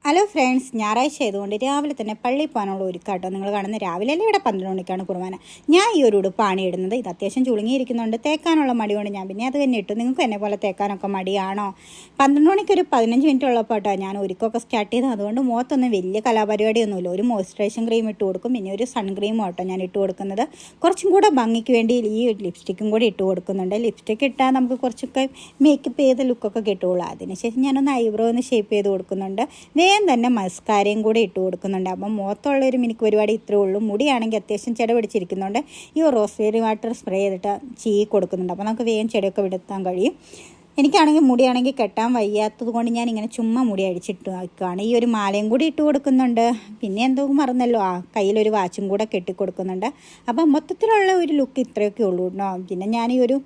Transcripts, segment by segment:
Hello friends, ഞായറാഴ്ച ആയതുകൊണ്ട് രാവിലെ തന്നെ പള്ളിയിൽ പോകാനുള്ള ഒരുക്കാട്ടോ. നിങ്ങൾ കാണുന്ന രാവിലെ അല്ലേ, ഇവിടെ 12 മണിക്കാണ് കുർബാന. ഞാൻ ഈ ഒരു ഉടുപ്പാണ് ഇടുന്നത്. ഇത് അത്യാവശ്യം ചുളുങ്ങിയിരിക്കുന്നുണ്ട്. തേക്കാനുള്ള മടി കൊണ്ട് ഞാൻ പിന്നെ അത് തന്നെ ഇട്ടു. നിങ്ങൾക്ക് എന്നെ പോലെ തേക്കാനൊക്കെ മടിയാണോ? 12 മണിക്ക് ഒരു 15 മിനിറ്റ് ഉള്ളപ്പോൾ കേട്ടോ ഞാൻ ഒരുക്കൊക്കെ സ്റ്റാർട്ട് ചെയ്തത്. അതുകൊണ്ട് മുഖത്തൊന്നും വലിയ കലാപരിപാടിയൊന്നുമില്ല. ഒരു മോയ്സ്ചറൈസിങ് ക്രീം ഇട്ട് കൊടുക്കും, പിന്നെ ഒരു സൺക്രീമും കേട്ടോ ഞാൻ ഇട്ട് കൊടുക്കുന്നത്. കുറച്ചും കൂടെ ഭംഗിക്ക് വേണ്ടി ഈ ലിപ്സ്റ്റിക്കും കൂടി ഇട്ട് കൊടുക്കുന്നുണ്ട്. ലിപ്സ്റ്റിക്ക് ഇട്ടാൽ നമുക്ക് കുറച്ചൊക്കെ മേക്കപ്പ് ചെയ്ത ലുക്കൊക്കെ കിട്ടുള്ളൂ. അതിനുശേഷം ഞാനൊന്ന് ഐബ്രോ ഒന്ന് ഷേപ്പ് ചെയ്ത് കൊടുക്കുന്നുണ്ട്. തന്നെ മസ്കാരയും കൂടി ഇട്ട് കൊടുക്കുന്നുണ്ട്. അപ്പം മുഖത്തുള്ളൊരു മിനിക്ക് പരിപാടി ഇത്രയേ ഉള്ളൂ. മുടിയാണെങ്കിൽ അത്യാവശ്യം ചെട പിടിച്ചിരിക്കുന്നുണ്ട്. ഈ റോസ്മേരി വാട്ടർ സ്പ്രേ ചെയ്തിട്ട് ചീകി കൊടുക്കുന്നുണ്ട്. അപ്പോൾ നമുക്ക് വേഗം ചെടിയൊക്കെ വിടുത്താൻ കഴിയും. എനിക്കാണെങ്കിൽ മുടിയാണെങ്കിൽ കെട്ടാൻ വയ്യാത്തത് കൊണ്ട് ഞാനിങ്ങനെ ചുമ്മാ മുടി അടിച്ചിട്ട് വയ്ക്കുകയാണ്. ഈ ഒരു മാലയും കൂടി ഇട്ട് കൊടുക്കുന്നുണ്ട്. പിന്നെ എന്തോ മറന്നല്ലോ, കയ്യിലൊരു വാച്ചും കൂടെ കെട്ടിക്കൊടുക്കുന്നുണ്ട്. അപ്പം മൊത്തത്തിലുള്ള ഒരു ലുക്ക് ഇത്രയൊക്കെ ഉള്ളൂ കേട്ടോ. പിന്നെ ഞാൻ ഈ ഒരു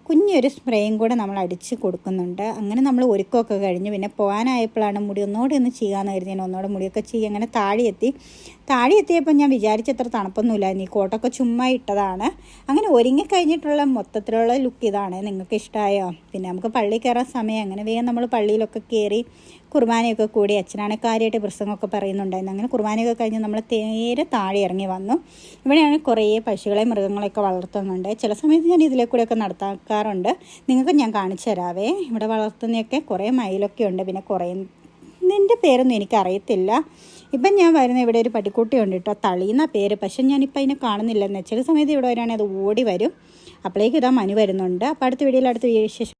കുഞ്ഞൊരു സ്പ്രേയും കൂടെ നമ്മൾ അടിച്ച് കൊടുക്കുന്നുണ്ട്. അങ്ങനെ നമ്മൾ ഒരുക്കമൊക്കെ കഴിഞ്ഞ് പിന്നെ പോകാനായപ്പോഴാണ് മുടി ഒന്നുകൂടി ഒന്ന് ചെയ്യാമെന്ന് കരുതി ഞാൻ ഒന്നുകൂടെ മുടിയൊക്കെ ചെയ്യുക. അങ്ങനെ താഴെ എത്തിയപ്പോൾ ഞാൻ വിചാരിച്ചത്ര തണുപ്പൊന്നുമില്ലായിരുന്നു. ഈ കോട്ടൊക്കെ ചുമ്മാ ഇട്ടതാണ്. അങ്ങനെ ഒരുങ്ങിക്കഴിഞ്ഞിട്ടുള്ള മൊത്തത്തിലുള്ള ലുക്ക് ഇതാണ്. നിങ്ങൾക്ക് ഇഷ്ടമായോ? പിന്നെ നമുക്ക് പള്ളിയിൽ കയറാൻ സമയം. അങ്ങനെ വേഗം നമ്മൾ പള്ളിയിലൊക്കെ കയറി കുർബാനയൊക്കെ കൂടി. അച്ഛനാണെങ്കിൽ കാര്യമായിട്ട് പ്രസംഗമൊക്കെ പറയുന്നുണ്ടായിരുന്നു. അങ്ങനെ കുർബാനയൊക്കെ കഴിഞ്ഞ് നമ്മൾ നേരെ താഴെ ഇറങ്ങി വന്നു. ഇവിടെയാണ് കുറേ പശുക്കളെ മൃഗങ്ങളെയൊക്കെ വളർത്തുന്നുണ്ട്. ചില സമയത്ത് ഞാൻ ഇതിലെ കൂടെയൊക്കെ നടത്താറുണ്ട്. നിങ്ങൾക്ക് ഞാൻ കാണിച്ചു തരാവേ. ഇവിടെ വളർത്തുന്നതൊക്കെ കുറേ മയിലൊക്കെ ഉണ്ട്. പിന്നെ കുറേ ഇതിൻ്റെ പേരൊന്നും എനിക്കറിയത്തില്ല. ഇപ്പം ഞാൻ വരുന്ന ഇവിടെ ഒരു പട്ടിക്കുട്ടിയുണ്ട് കേട്ടോ, തളീന്ന പേര്. പക്ഷെ ഞാനിപ്പോൾ അതിനെ കാണുന്നില്ലെന്ന്. ചില സമയത്ത് ഇവിടെ വരികയാണെങ്കിൽ അത് ഓടി വരും. അപ്പോഴേക്കും ഇതാ മനു വരുന്നുണ്ട്. അപ്പോൾ അടുത്ത വീഡിയോയിൽ അടുത്ത വിശേഷം